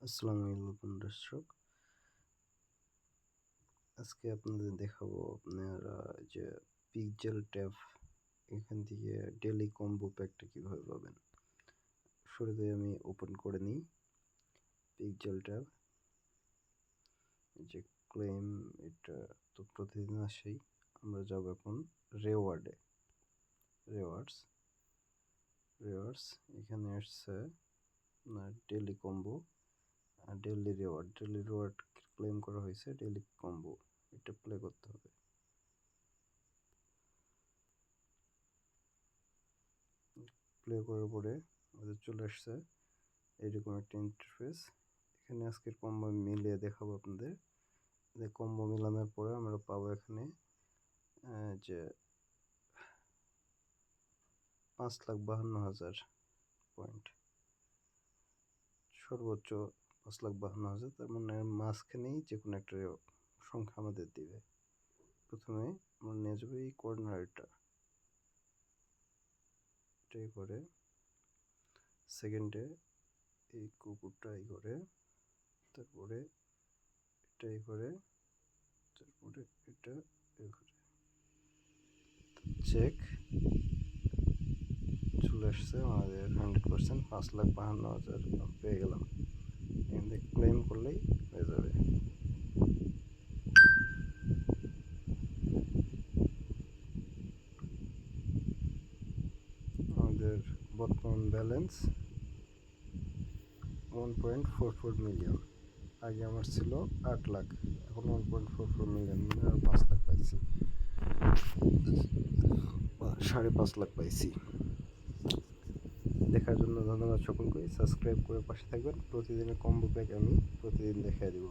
আসসালামু আলাইকুম দর্শক। আজকে আপনাদের দেখাবো আপনার যে পিক্সেল ট্যাব এখান থেকে ডেইলি কম্বো প্যাকটা কীভাবে পাবেন। শুরুতে আমি ওপেন করে নিই পিক্সেল ট্যাব, যে ক্লেম, এটা তো প্রতিদিন আসেই। আমরা যাব এখন রেওয়ার্ডস এখানে আসছে আপনার ডেইলি কম্বো আর ডেইলি রিওয়ার্ড ক্লেম করা হয়েছে। ডেইলি কম্বো এটা প্লে করতে হবে। প্লে করার পরে আমাদের চলে আসছে এরকম একটা ইন্টারফেস। এখানে আজকের কম্বো মিলিয়ে দেখাবো আপনাদের। কম্বো মিলানোর পরে আমরা পাবো এখানে যে 5,52,000 পয়েন্ট, সর্বোচ্চ 5,52,000। তার মানে মাঝখানেই যে কোনো একটা সংখ্যা আমাদের দিবে। প্রথমে আমরা নিয়ে যাবো এই কর্নারটা, এটাই করে। সেকেন্ডে এই কুকুরটাই করে, তারপরে এটাই করে, তারপরে এটা করে। চেক চলে আসছে আমাদের 100%, 5,52,000 পেয়ে গেলাম। এখান ক্লেম করলেই হয়ে যাবে। আমাদের বর্তমান ব্যালেন্স 1.44 মিলিয়ন। আগে আমার ছিল 8 লাখ, এখন 1.44 মিলিয়ন, মানে আর 5 লাখ পাইছি, 5.5 লাখ পাইছি। দেখার জন্য ধন্যবাদ সকলকে। সাবস্ক্রাইব করে পাশে থাকবেন। প্রতিদিনের কম্বো প্যাক আমি প্রতিদিন দেখাই দেবো।